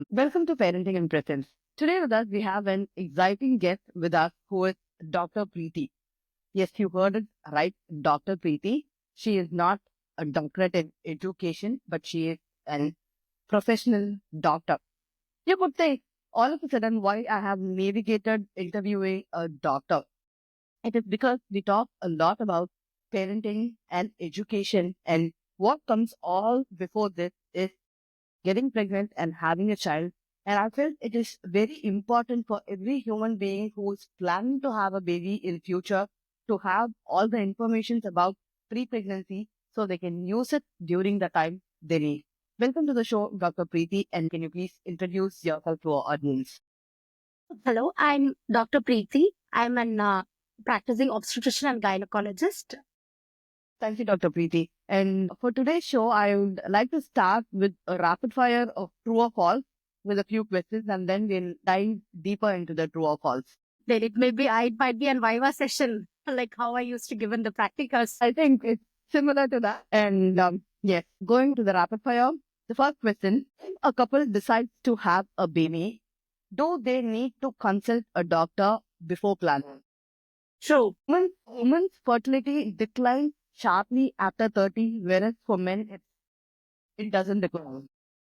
Welcome to Parenting in Presence. Today with us, we have an exciting guest with us who is Dr. Preeti. Yes, you heard it right, Dr. Preeti. She is not a doctorate in education, but she is an professional doctor. You could say, all of a sudden, why I have navigated interviewing a doctor. It is because we talk a lot about parenting and education, and what comes all before this is getting pregnant and having a child. And I felt it is very important for every human being who is planning to have a baby in future to have all the information about pre-pregnancy so they can use it during the time they need. Welcome to the show, Dr. Preeti, and can you please introduce yourself to our audience? Hello, I'm Dr. Preeti. I'm an practicing obstetrician and gynecologist. Thank you, Dr. Preeti. And for today's show, I would like to start with a rapid fire of true or false with a few questions, and then we'll dive deeper into the true or false. Then it might be an Viva session, like how I used to give in the practicals. I think it's similar to that. And yes, going to the rapid fire. The first question, if a couple decides to have a baby, do they need to consult a doctor before planning? True. Women's fertility declines sharply after 30, whereas for men, it doesn't decline.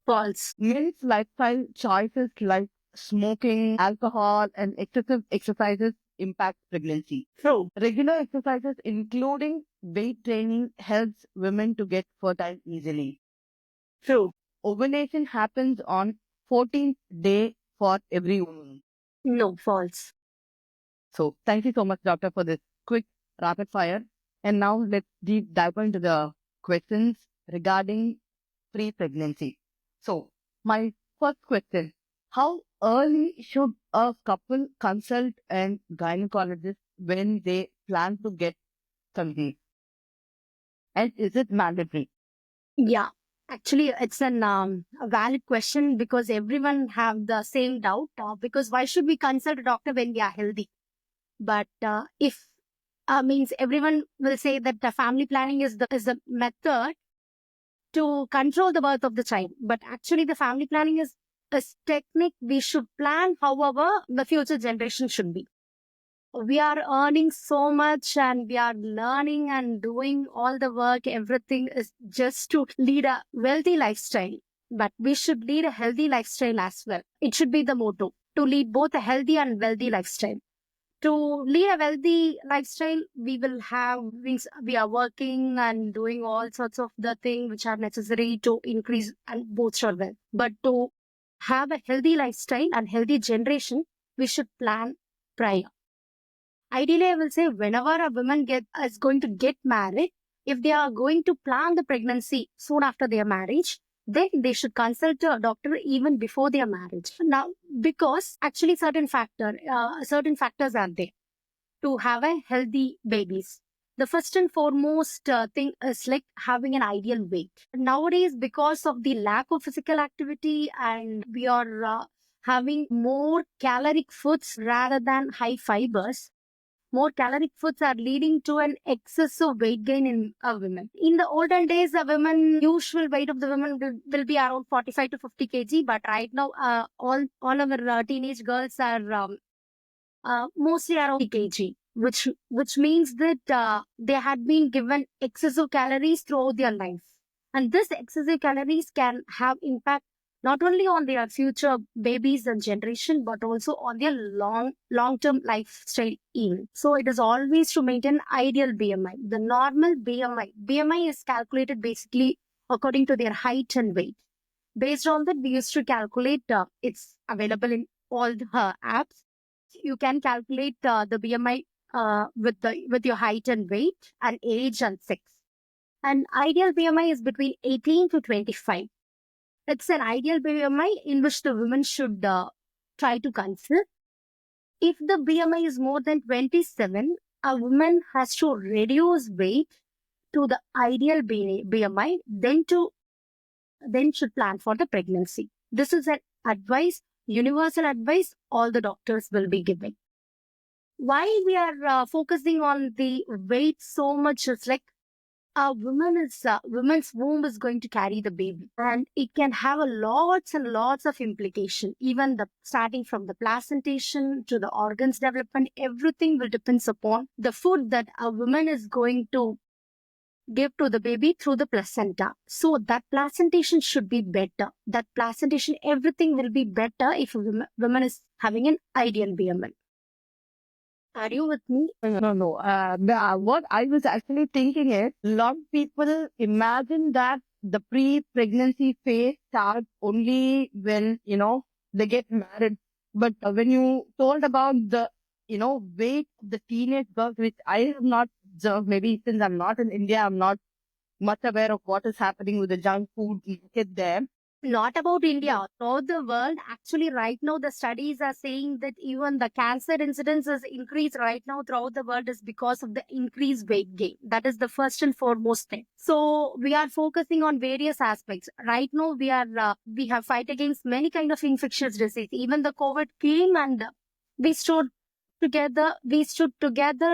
False. Men's lifestyle choices like smoking, alcohol, and excessive exercises impact pregnancy. True. Regular exercises, including weight training, helps women to get fertile easily. True. Ovulation happens on 14th day for every woman. No, false. So thank you so much, doctor, for this quick rapid fire. And now let's deep dive into the questions regarding pre-pregnancy. So my first question, how early should a couple consult an gynecologist when they plan to get conceived? And is it mandatory? Yeah. Actually, it's a valid question because everyone have the same doubt. Because why should we consult a doctor when we are healthy? But if means everyone will say that the family planning is the method to control the birth of the child. But actually, the family planning is a technique we should plan, however, the future generation should be. We are earning so much and we are learning and doing all the work. Everything is just to lead a wealthy lifestyle. But we should lead a healthy lifestyle as well. It should be the motto to lead both a healthy and wealthy lifestyle. To lead a wealthy lifestyle, we will have things, we are working and doing all sorts of the things which are necessary to increase and boost our wealth. But to have a healthy lifestyle and healthy generation, we should plan prior. Ideally, I will say whenever a woman is going to get married, if they are going to plan the pregnancy soon after their marriage, then they should consult a doctor even before their marriage. Now, because actually certain factors are there to have a healthy babies. The first and foremost thing is like having an ideal weight. Nowadays, because of the lack of physical activity and we are having more caloric foods rather than high fibers, more caloric foods are leading to an excessive weight gain in a women. In the olden days, the women usual weight of the women will be around 45 to 50 kg. But right now, all of our teenage girls are mostly around 50 kg, which means that they had been given excessive calories throughout their life, and this excessive calories can have impact not only on their future babies and generation, but also on their long term lifestyle even. So it is always to maintain ideal BMI. The normal BMI is calculated basically according to their height and weight. Based on that, we used to calculate. It's available in all the apps. You can calculate the BMI with your height and weight and age and sex. An ideal BMI is between 18 to 25. It's an ideal BMI in which the women should try to consider. If the BMI is more than 27, a woman has to reduce weight to the ideal BMI, then should plan for the pregnancy. This is an advice, universal advice all the doctors will be giving. Why we are focusing on the weight so much is like woman's womb is going to carry the baby, and it can have a lots and lots of implication. Even the starting from the placentation to the organs development, everything will depends upon the food that a woman is going to give to the baby through the placenta. So that placentation should be better. That placentation, everything will be better if a woman is having an ideal BMI. Are you with me? No. What I was actually thinking is, a lot of people imagine that the pre-pregnancy phase starts only when, they get married. But when you told about the, weight of the teenage girls, which I have not observed, maybe since I'm not in India, I'm not much aware of what is happening with the junk food market there. Not about India, throughout the world. Actually, right now, the studies are saying that even the cancer incidence is increased right now throughout the world is because of the increased weight gain. That is the first and foremost thing. So we are focusing on various aspects. Right now, we have fight against many kind of infectious disease. Even the COVID came and we stood together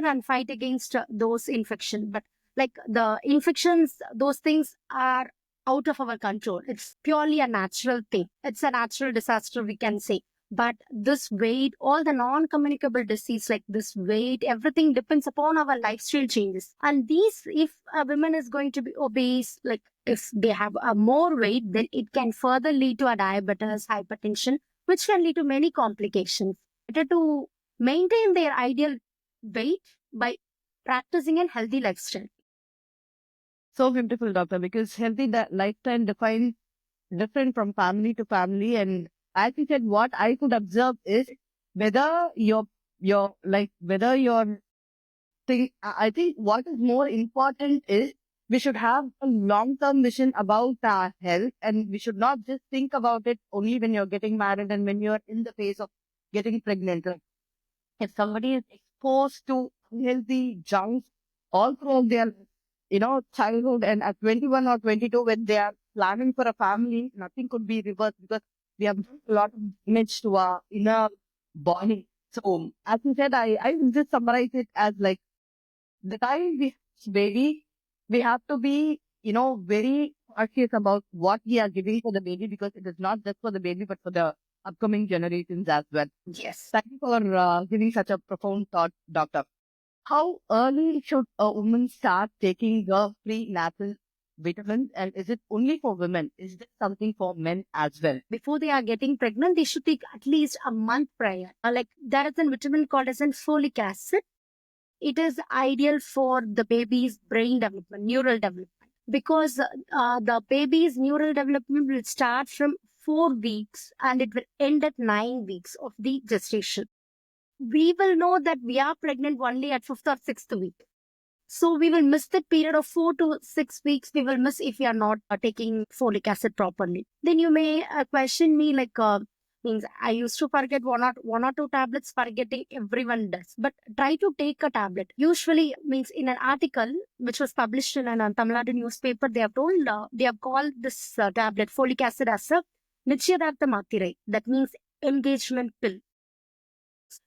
and fight against those infections. But like the infections, those things are out of our control. It's purely a natural thing. It's a natural disaster, we can say. But this weight, all the non-communicable disease like this weight, everything depends upon our lifestyle changes. And these, if a woman is going to be obese, like if they have a more weight, then it can further lead to a diabetes, hypertension, which can lead to many complications. Better to maintain their ideal weight by practicing a healthy lifestyle. So beautiful, doctor, because healthy lifestyle defines different from family to family. And as you said, what I could observe is whether whether your thing, I think what is more important is we should have a long-term vision about our health, and we should not just think about it only when you're getting married and when you're in the phase of getting pregnant. Like, if somebody is exposed to unhealthy junks all throughout their, childhood, and at 21 or 22, when they are planning for a family, nothing could be reversed because we have a lot of damage to our inner body. So, as you said, I will just summarize it as like the time we have baby, we have to be, very cautious about what we are giving for the baby, because it is not just for the baby, but for the upcoming generations as well. Yes. Thank you for giving such a profound thought, doctor. How early should a woman start taking the prenatal vitamins, and is it only for women? Is this something for men as well? Before they are getting pregnant, they should take at least a month prior. Like there is a vitamin called as folic acid. It is ideal for the baby's brain development, neural development, because the baby's neural development will start from 4 weeks and it will end at 9 weeks of the gestation. We will know that we are pregnant only at 5th or 6th week. So we will miss that period of 4 to 6 weeks. We will miss if we are not taking folic acid properly. Then you may question me like, means I used to forget one or two tablets. Forgetting everyone does, but try to take a tablet. Usually, means in an article which was published in an Tamil Nadu newspaper, they have told they have called this tablet folic acid as a Nichyadartha Matirai. That means engagement pill.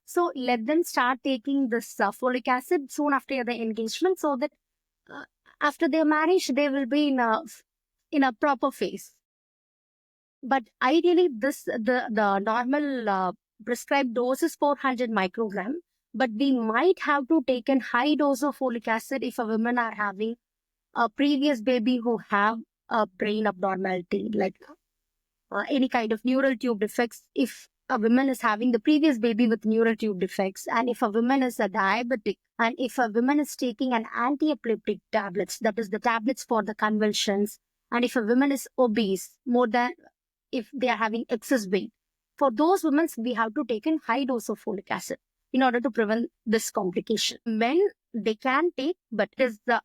So let them start taking this folic acid soon after the engagement, so that after their marriage they will be in a proper phase. But ideally, the normal prescribed dose is 400 microgram. But we might have to take a high dose of folic acid if a woman are having a previous baby who have a brain abnormality, like any kind of neural tube defects. If a woman is having the previous baby with neural tube defects, and if a woman is a diabetic, and if a woman is taking an anti-epileptic tablets, that is the tablets for the convulsions, and if a woman is obese, more than if they are having excess weight, for those women, we have to take a high dose of folic acid in order to prevent this complication. Men, they can take, but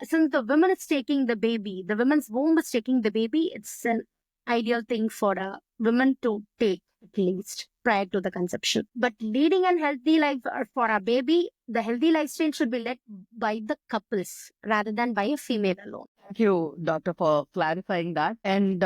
since the woman is taking the baby, the woman's womb is taking the baby, it's an ideal thing for a woman to take at least prior to the conception. But leading a healthy life for a baby, the healthy lifestyle should be led by the couples rather than by a female alone. Thank you, doctor, for clarifying that. And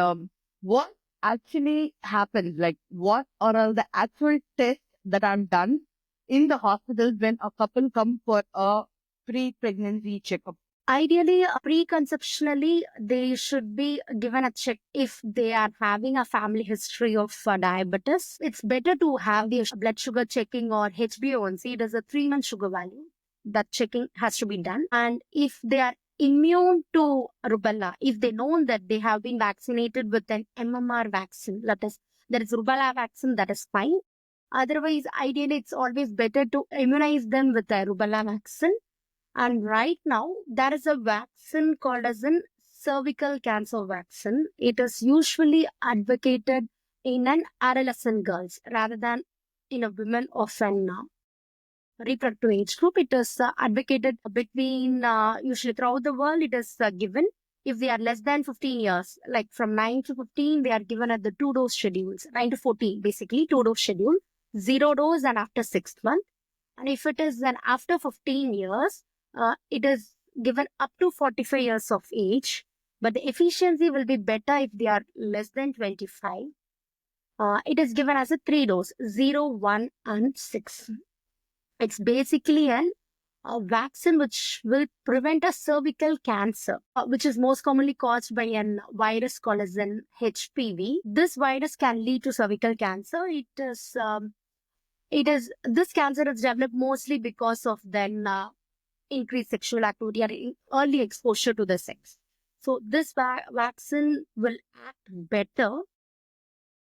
what actually happens, like what are all the actual tests that are done in the hospitals when a couple come for a pre-pregnancy checkup? Ideally, preconceptionally, they should be given a check if they are having a family history of diabetes. It's better to have the blood sugar checking or HbA1c. It is a 3-month sugar value. That checking has to be done. And if they are immune to rubella, if they know that they have been vaccinated with an MMR vaccine, that is rubella vaccine, that is fine. Otherwise, ideally, it's always better to immunize them with a rubella vaccine. And right now, there is a vaccine called as an cervical cancer vaccine. It is usually advocated in an adolescent girls rather than in a women of an reproductive age group. It is advocated between usually throughout the world. It is given if they are less than 15 years, like from 9 to 15, they are given at the 2-dose schedules. 9 to 14, basically 2-dose schedule, 0 dose, and after 6th month. And if it is then after 15 years, it is given up to 45 years of age, but the efficiency will be better if they are less than 25. It is given as a 3-dose, 0, 1, and 6. It's basically a vaccine which will prevent a cervical cancer, which is most commonly caused by a virus called as an HPV. This virus can lead to cervical cancer. This cancer is developed mostly because of then increased sexual activity or early exposure to the sex. So this vaccine will act better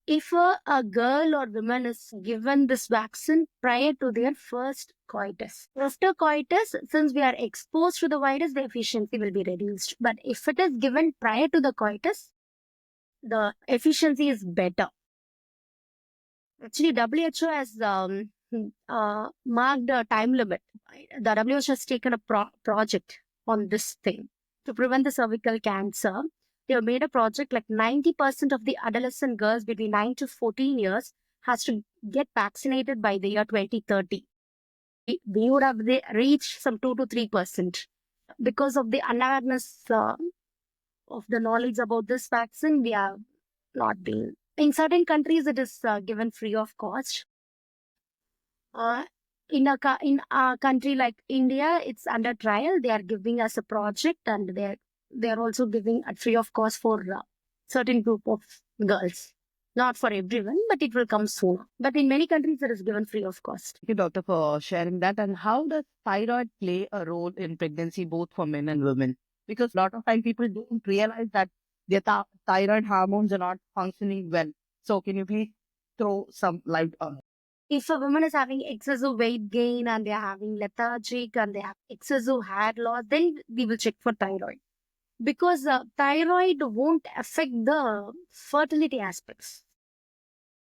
if a girl or woman is given this vaccine prior to their first coitus. After coitus, since we are exposed to the virus, the efficiency will be reduced. But if it is given prior to the coitus, the efficiency is better. Actually, WHO has marked a time limit. The WHO has taken a project on this thing to prevent the cervical cancer. They have made a project like 90% of the adolescent girls between 9 to 14 years has to get vaccinated by the year 2030. We would have reached some 2 to 3%. Because of the unawareness of the knowledge about this vaccine, we have not been. In certain countries, it is given free of cost. In a country like India, it's under trial. They are giving us a project, and they are also giving at free of cost for certain group of girls. Not for everyone, but it will come soon. But in many countries, it is given free of cost. Thank you, doctor, for sharing that. And how does thyroid play a role in pregnancy, both for men and women? Because a lot of time people don't realize that their thyroid hormones are not functioning well. So can you please throw some light on it? If a woman is having excessive weight gain and they are having lethargic and they have excessive hair loss, then we will check for thyroid. Because thyroid won't affect the fertility aspects.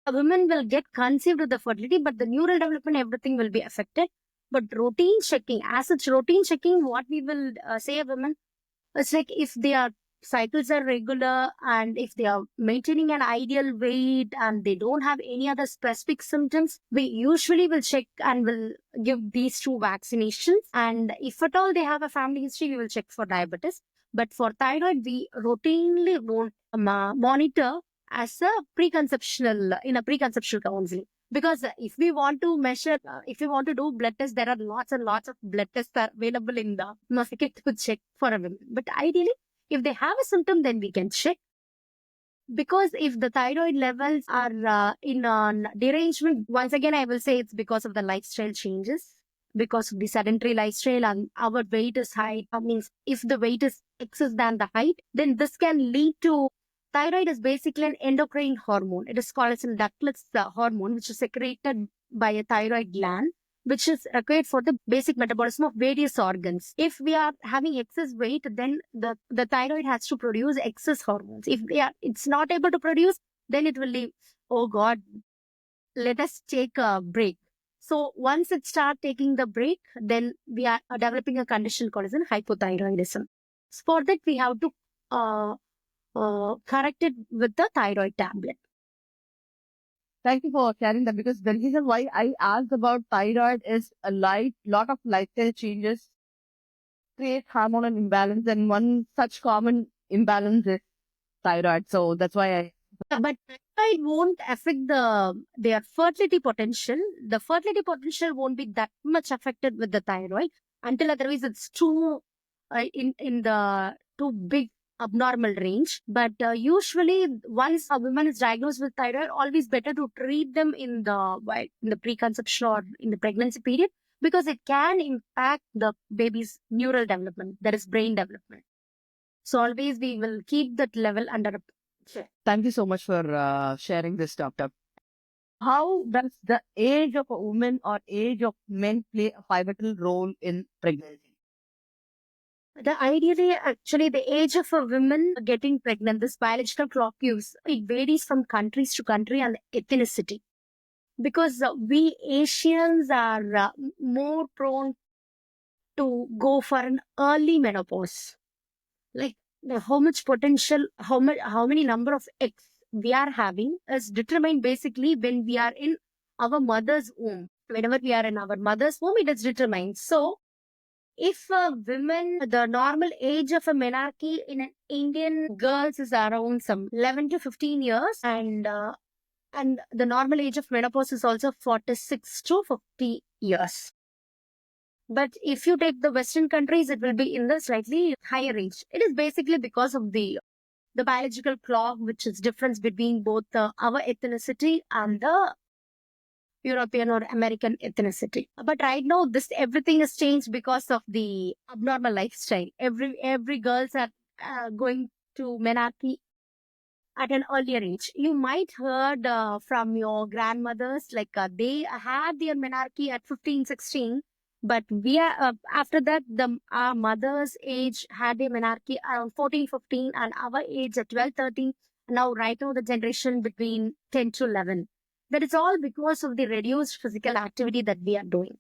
A woman will get conceived with the fertility, but the neural development, everything will be affected. But routine checking, as such, routine checking, what we will say a woman, it's like if their cycles are regular and if they are maintaining an ideal weight and they don't have any other specific symptoms, we usually will check and will give these 2 vaccinations. And if at all they have a family history, we will check for diabetes. But for thyroid, we routinely won't monitor as a preconceptional counseling. Because if we want to measure, if we want to do blood tests, there are lots and lots of blood tests are available in the market to check for a woman. But ideally, if they have a symptom, then we can check. Because if the thyroid levels are in a derangement, once again, I will say it's because of the lifestyle changes. Because of the sedentary lifestyle and our weight is high, that means if the weight is excess than the height, then this can lead to. Thyroid is basically an endocrine hormone. It is called as a ductless hormone, which is secreted by a thyroid gland, which is required for the basic metabolism of various organs. If we are having excess weight, then the thyroid has to produce excess hormones. If it's not able to produce, then it will leave. Oh God, let us take a break. So once it starts taking the break, then we are developing a condition called as hypothyroidism. So for that, we have to correct it with the thyroid tablet. Thank you for sharing that, because the reason why I asked about thyroid is a lot of lifestyle changes create hormonal imbalance, and one such common imbalance is thyroid. So that's why But thyroid won't affect their fertility potential. The fertility potential won't be that much affected with the thyroid until otherwise it's too in the too big abnormal range. But usually, once a woman is diagnosed with thyroid, always better to treat them in the preconception or in the pregnancy period, because it can impact the baby's neural development, that is brain development. So always we will keep that level under check. Thank you so much for sharing this, doctor. How does the age of a woman or age of men play a pivotal role in pregnancy? Ideally, actually, the age of a woman getting pregnant, this biological clock use, it varies from countries to country and ethnicity. Because we Asians are more prone to go for an early menopause. Like how much potential, how many number of eggs we are having is determined basically when we are in our mother's womb. Whenever we are in our mother's womb, it is determined. So, if women, the normal age of a menarche in an Indian girls is around some 11 to 15 years, and the normal age of menopause is also 46 to 50 years. But if you take the Western countries, it will be in the slightly higher age. It is basically because of the biological clock, which is difference between both our ethnicity and the European or American ethnicity. But right now, this everything has changed because of the abnormal lifestyle. Every girls are going to menarche at an earlier age. You might heard from your grandmothers, like they had their menarche at 15, 16, but we are after that, our mother's age had a menarche around 14, 15, and our age at 12, 13. Now, right now, the generation between 10 to 11. That is all because of the reduced physical activity that we are doing.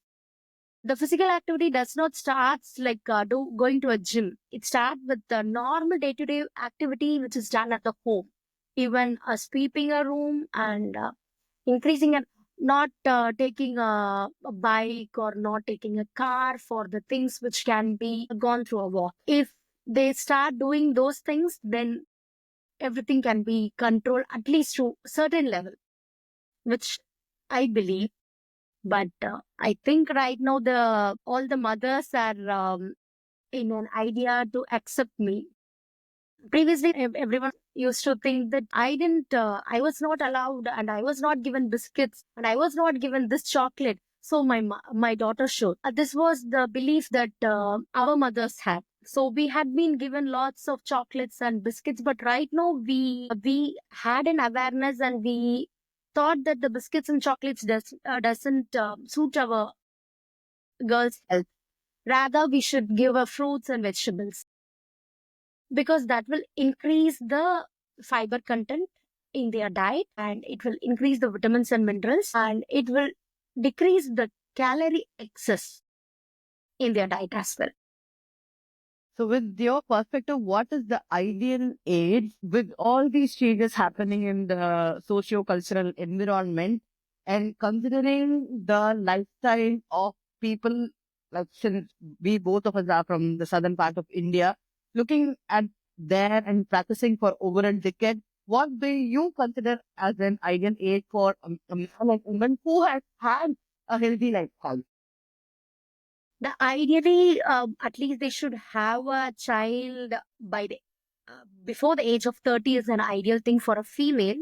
The physical activity does not start like going to a gym. It starts with the normal day-to-day activity which is done at the home. Even sweeping a room and increasing and not taking a bike or not taking a car for the things which can be gone through a walk. If they start doing those things, then everything can be controlled at least to a certain level, which I believe. But I think right now all the mothers are in an idea to accept me. Previously, everyone used to think that I was not allowed, and I was not given biscuits, and I was not given this chocolate. So my daughter should. This was the belief that our mothers had. So we had been given lots of chocolates and biscuits, but right now we had an awareness, and we thought that the biscuits and chocolates doesn't suit our girls' health. Rather, we should give her fruits and vegetables, because that will increase the fiber content in their diet, and it will increase the vitamins and minerals, and it will decrease the calorie excess in their diet as well. So, with your perspective, what is the ideal age with all these changes happening in the socio-cultural environment, and considering the lifestyle of people, like since we both of us are from the southern part of India, looking at there and practicing for over a decade, what do you consider as an ideal age for a man and woman who has had a healthy lifestyle? Ideally, at least they should have a child by the before the age of 30 is an ideal thing for a female,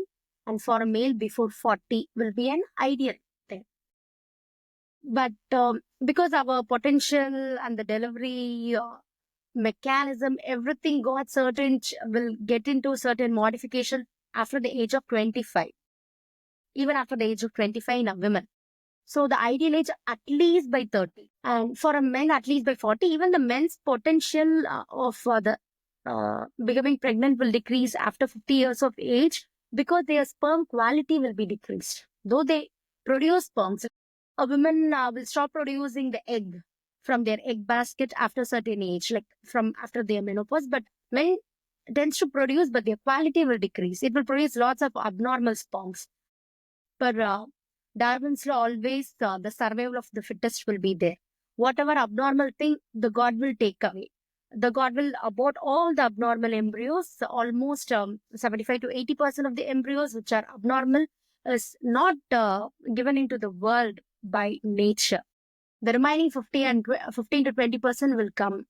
and for a male before 40 will be an ideal thing. But because our potential and the delivery mechanism, everything got certain, will get into certain modification after the age of 25, even after the age of 25 in a women. So the ideal age at least by 30, and for a men at least by 40. Even the men's potential of the becoming pregnant will decrease after 50 years of age, because their sperm quality will be decreased. Though they produce sperms, a woman will stop producing the egg from their egg basket after a certain age, like from after their menopause. But men tends to produce, but their quality will decrease. It will produce lots of abnormal sperms. But Darwin's law always, the survival of the fittest will be there. Whatever abnormal thing, the God will take away. The God will abort all the abnormal embryos. Almost 75 to 80% of the embryos which are abnormal is not given into the world by nature. The remaining 15 to 20% will come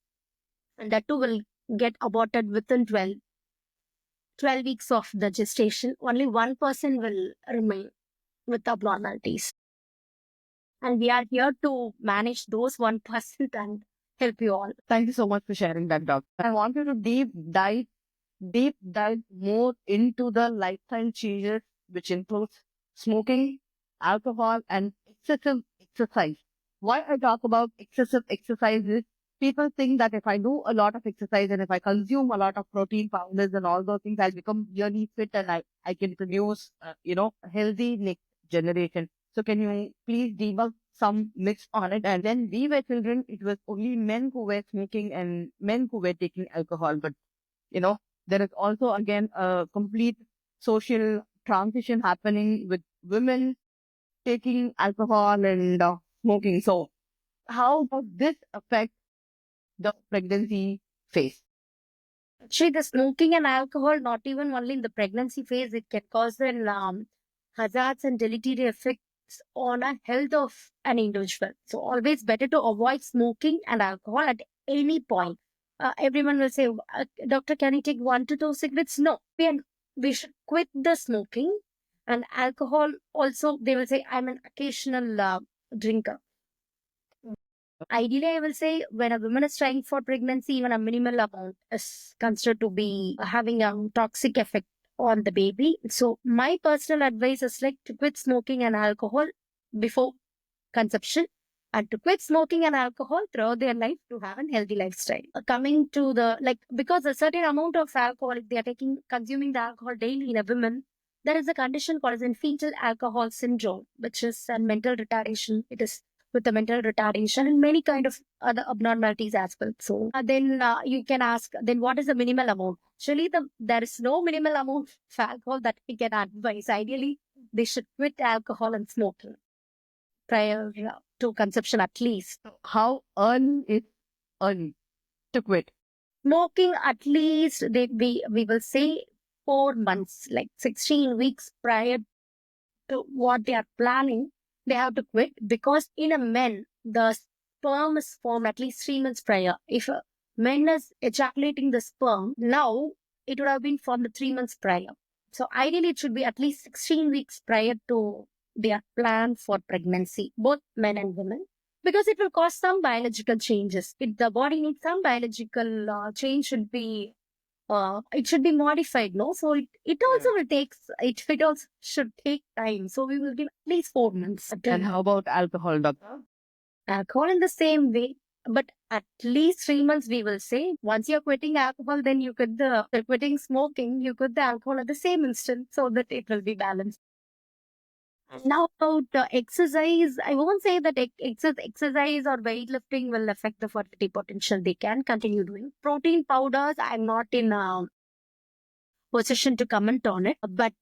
and that too will get aborted within 12 weeks of the gestation. Only one person will remain with abnormalities. And we are here to manage those 1% and help you all. Thank you so much for sharing that, doctor. I want you to deep dive more into the lifestyle changes, which includes smoking, alcohol, and excessive exercise. Why I talk about excessive exercise is people think that if I do a lot of exercise and if I consume a lot of protein powders and all those things, I'll become really fit and I can produce, a healthy next generation. So can you please debunk some myths on it? And when we were children, it was only men who were smoking and men who were taking alcohol. But, there is also again a complete social transition happening with women taking alcohol and smoking. So how does this affect the pregnancy phase? Actually, the smoking and alcohol, not even only in the pregnancy phase, it can cause hazards and deleterious effects on the health of an individual. So always better to avoid smoking and alcohol at any point. Everyone will say, doctor, can you take 1 to 2 cigarettes? No, we should quit the smoking and alcohol. Also, they will say, I'm an occasional drinker. Ideally, I will say when a woman is trying for pregnancy, even a minimal amount is considered to be having a toxic effect on the baby. So my personal advice is like to quit smoking and alcohol before conception and to quit smoking and alcohol throughout their life to have a healthy lifestyle. Coming to because a certain amount of alcohol, if they are consuming the alcohol daily in a woman, there is a condition called as fetal alcohol syndrome, which is a mental retardation. It is with the mental retardation and many kind of other abnormalities as well. So then you can ask, then what is the minimal amount? Actually, there is no minimal amount of alcohol that we can advise. Ideally, they should quit alcohol and smoking prior to conception at least. How early is early to quit? Smoking at least, we will say 4 months, like 16 weeks prior to what they are planning, they have to quit because in a men, the sperm is formed at least 3 months prior. If a man is ejaculating the sperm, now it would have been formed 3 months prior. So ideally, it should be at least 16 weeks prior to their plan for pregnancy, both men and women, because it will cause some biological changes. If the body needs some biological change, it should be modified, no? So it also will take, it also should take time. So we will give at least 4 months. And how about alcohol, doctor? Alcohol in the same way, but at least 3 months we will say. Once you're quitting alcohol, then you quit quitting smoking, you quit the alcohol at the same instant so that it will be balanced. Now about exercise, I won't say that exercise or weightlifting will affect the fertility potential. They can continue doing. Protein powders, I'm not in a position to comment on it, but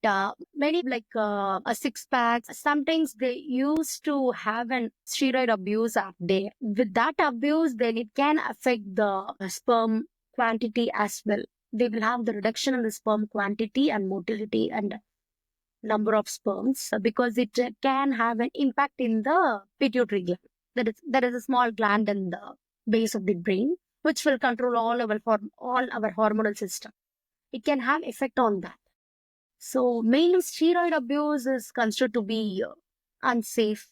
many like a six pack, sometimes they used to have an steroid abuse out there. With that abuse, then it can affect the sperm quantity as well. They will have the reduction in the sperm quantity and motility and number of sperms because it can have an impact in the pituitary gland. That is a small gland in the base of the brain, which will control all our hormonal system. It can have effect on that. So mainly steroid abuse is considered to be unsafe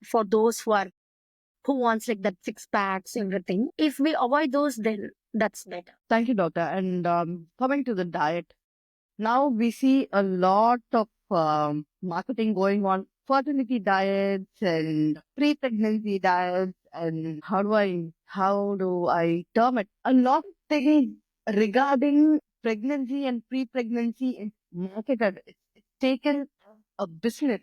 for those who wants like that 6 packs, everything. If we avoid those, then that's better. Thank you, doctor. And coming to the diet, now we see a lot of marketing going on, fertility diets and pre-pregnancy diets, and how do I term it? A lot of things regarding pregnancy and pre-pregnancy is marketed. It's taken a business.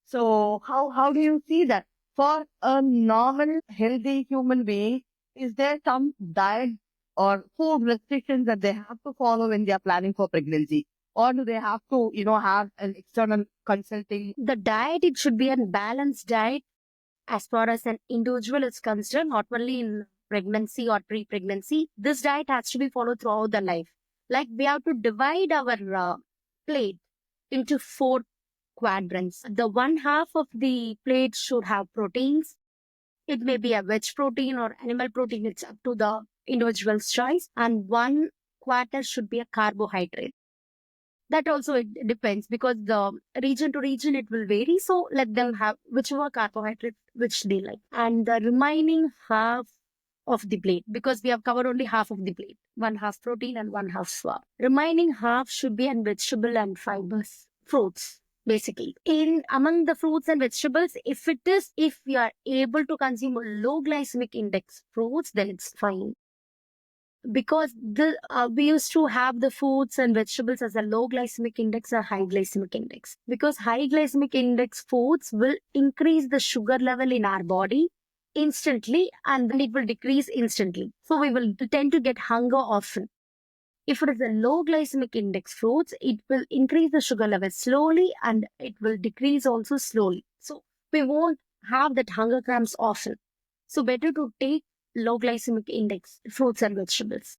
So how do you see that? For a normal, healthy human being, is there some diet or food restrictions that they have to follow when they are planning for pregnancy? Or do they have to, have an external consulting? The diet, it should be a balanced diet as far as an individual is concerned, not only in pregnancy or pre-pregnancy. This diet has to be followed throughout the life. Like we have to divide our plate into 4 quadrants. The one half of the plate should have proteins. It may be a veg protein or animal protein. It's up to the individual's choice. And 1/4 should be a carbohydrate. That also it depends, because the region to region it will vary. So let them have whichever carbohydrate which they like. And the remaining half of the plate, because we have covered only half of the plate, 1/2 protein and 1/2 flour. Remaining half should be an vegetable and fibers, fruits. Basically, in among the fruits and vegetables, if we are able to consume a low glycemic index fruits, then it's fine, because we used to have the fruits and vegetables as a low glycemic index or high glycemic index, because high glycemic index foods will increase the sugar level in our body instantly, and then it will decrease instantly. So we will tend to get hunger often. If it is a low glycemic index fruits, it will increase the sugar level slowly and it will decrease also slowly. So we won't have that hunger cramps often. So better to take low glycemic index fruits and vegetables.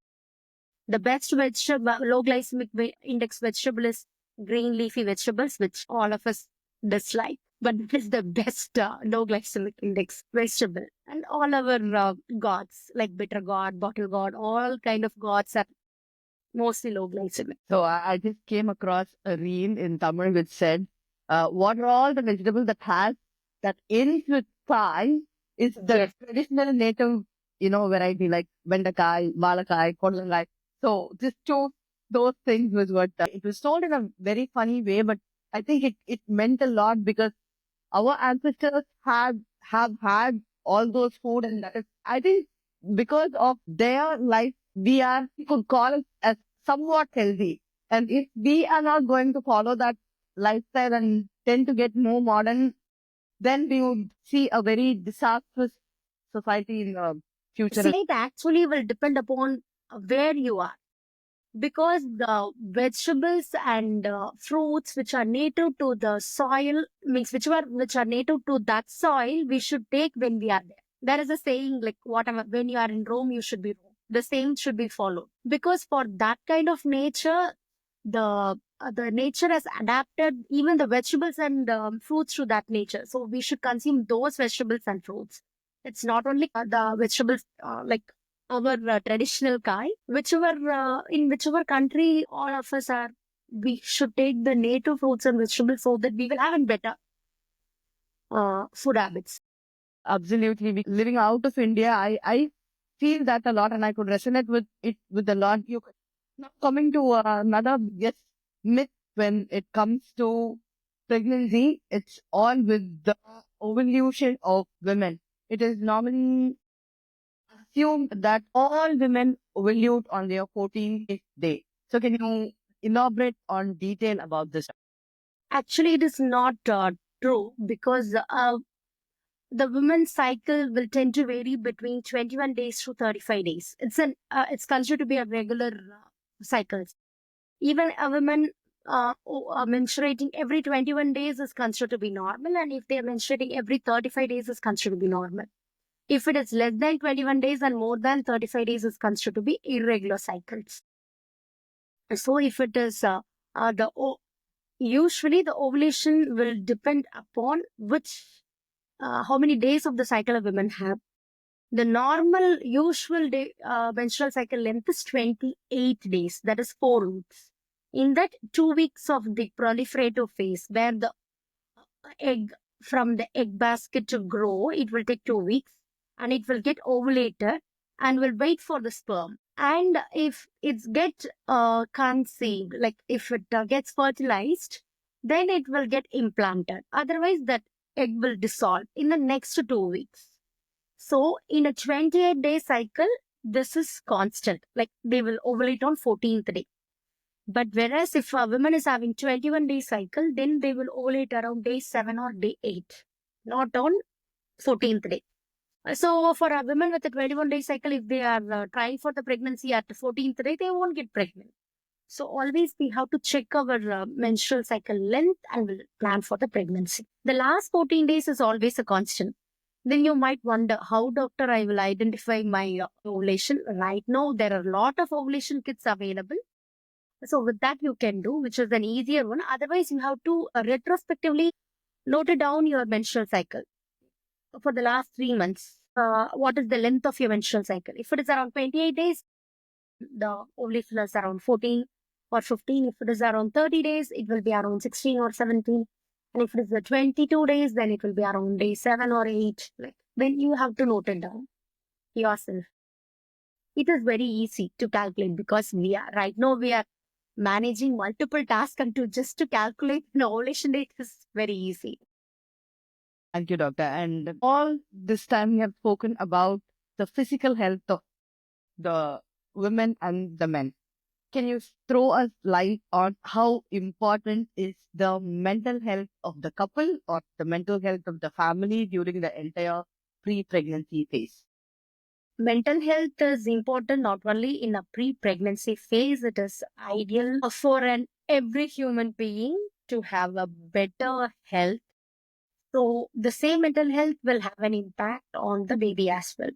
The best low glycemic index vegetable is green leafy vegetables, which all of us dislike. But it is the best low glycemic index vegetable. And all our gourds, like bitter gourd, bottle gourd, all kind of gourds are mostly low glycemic. So I just came across a reel in Tamil which said, what are all the vegetables that ends with Kai is the Yes. traditional native, variety like Vendakai, Malakai, Kodalangai. So just chose those things was what it was told in a very funny way, but I think it meant a lot, because our ancestors have had all those food, and that is, I think, because of their life, we could call it as somewhat healthy. And if we are not going to follow that lifestyle and tend to get more modern, then we would see a very disastrous society in the future. See, it actually will depend upon where you are, because the vegetables and fruits which are native to the soil, means which are native to that soil, we should take when we are there. There is a saying like, whatever, when you are in Rome, you should be Rome. The same should be followed, because for that kind of nature, the nature has adapted even the vegetables and fruits to that nature. So we should consume those vegetables and fruits. It's not only the vegetables like our traditional kind, in whichever country all of us are, we should take the native fruits and vegetables so that we will have a better food habits. Absolutely. Living out of India, I feel that a lot, and I could resonate with it with a lot. Now coming to another myth when it comes to pregnancy, it's all with the ovulation of women. It is normally assumed that all women ovulate on their 14th day. So can you elaborate on detail about this? Actually, it is not true, because the women's cycle will tend to vary between 21 days to 35 days. It's considered to be a regular cycle. Even a woman menstruating every 21 days is considered to be normal, and if they are menstruating every 35 days is considered to be normal. If it is less than 21 days and more than 35 days is considered to be irregular cycles. So if it is usually the ovulation will depend upon how many days of the cycle a woman have. The normal usual day menstrual cycle length is 28 days, that is 4 weeks. In that, 2 weeks of the proliferative phase, where the egg from the egg basket to grow, it will take 2 weeks, and it will get ovulated and will wait for the sperm. And if it's get conceived, like if it gets fertilized, then it will get implanted. Otherwise, that egg will dissolve in the next 2 weeks. So in a 28-day cycle, this is constant. Like they will ovulate on 14th day. But whereas if a woman is having 21-day cycle, then they will ovulate around day 7 or day 8, not on 14th day. So for a woman with a 21-day cycle, if they are trying for the pregnancy at the 14th day, they won't get pregnant. So always we have to check our menstrual cycle length and we'll plan for the pregnancy. The last 14 days is always a constant. Then you might wonder, how, doctor, I will identify my ovulation. Right now, there are a lot of ovulation kits available. So with that you can do, which is an easier one. Otherwise, you have to retrospectively note down your menstrual cycle for the last 3 months. what is the length of your menstrual cycle. If it is around 28 days, the ovulation is around 14 or 15. If it is around 30 days, it will be around 16 or 17. And if it is the 22 days, then it will be around day 7 or 8. Like, then you have to note it down yourself. It is very easy to calculate because right now we are managing multiple tasks, and to calculate the ovulation date is very easy. Thank you, doctor. And all this time we have spoken about the physical health of the women and the men. Can you throw us light on how important is the mental health of the couple or the mental health of the family during the entire pre-pregnancy phase? Mental health is important not only in a pre-pregnancy phase. It is ideal for every human being to have a better health. So the same mental health will have an impact on the baby as well.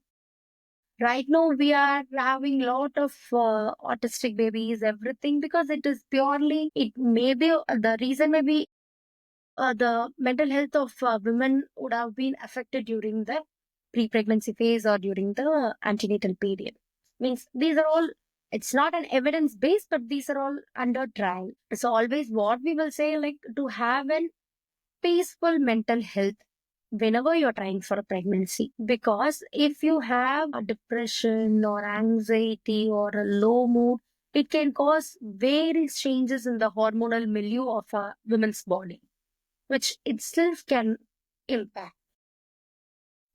Right now, we are having a lot of autistic babies, everything, because it is purely, it may be, the reason may be the mental health of women would have been affected during the pre-pregnancy phase or during the antenatal period. Means these are all, it's not an evidence base, but these are all under trial. So always what we will say, like, to have an peaceful mental health whenever you're trying for a pregnancy. Because if you have a depression or anxiety or a low mood, it can cause various changes in the hormonal milieu of a woman's body, which itself can impact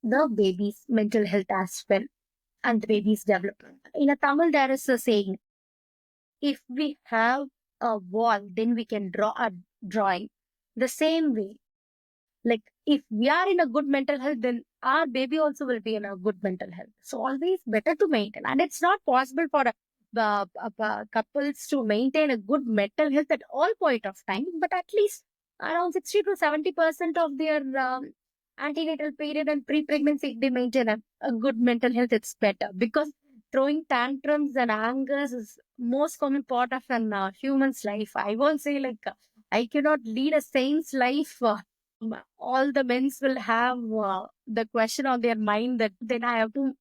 the baby's mental health as well and the baby's development. In a Tamil, there is a saying, if we have a wall, then we can draw a drawing. The same way, like, if we are in a good mental health, then our baby also will be in a good mental health. So always better to maintain. And it's not possible for couples to maintain a good mental health at all point of time, but at least around 60 to 70% of their antenatal period and pre-pregnancy, if they maintain a good mental health, it's better. Because throwing tantrums and angers is most common part of an human's life. I won't say like I cannot lead a saint's life. All the men will have the question on their mind that then I have to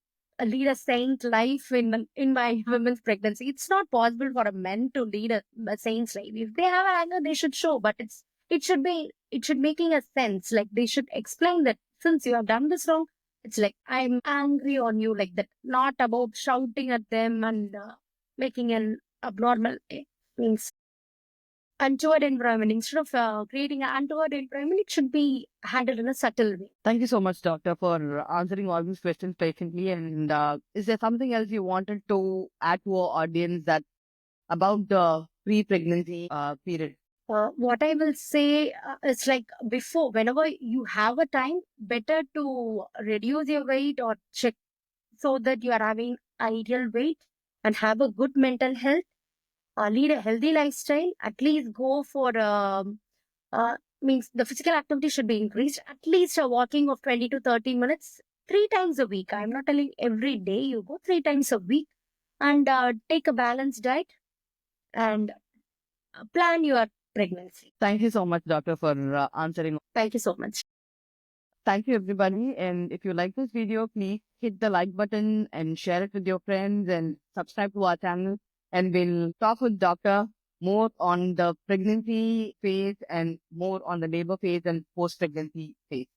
lead a saint life in my women's pregnancy. It's not possible for a man to lead a saint's life. If they have anger, they should show, but it should making a sense. Like, they should explain that since you have done this wrong, it's like I'm angry on you, like that. Not about shouting at them and making an abnormal means untoward environment. Instead of creating an untoward environment, it should be handled in a subtle way. Thank you so much, doctor, for answering all these questions patiently. And is there something else you wanted to add to our audience that about the pre-pregnancy period? What I will say is, like, before, whenever you have a time, better to reduce your weight or check so that you are having ideal weight and have a good mental health. Lead a healthy lifestyle. At least go for means the physical activity should be increased. At least a walking of 20 to 30 minutes 3 times a week. I'm not telling every day you go, 3 times a week, and take a balanced diet and plan your pregnancy. Thank you so much, doctor, for answering. Thank you so much. Thank you, everybody. And if you like this video, please hit the like button and share it with your friends and subscribe to our channel. And we'll talk with doctor more on the pregnancy phase and more on the labor phase and post-pregnancy phase.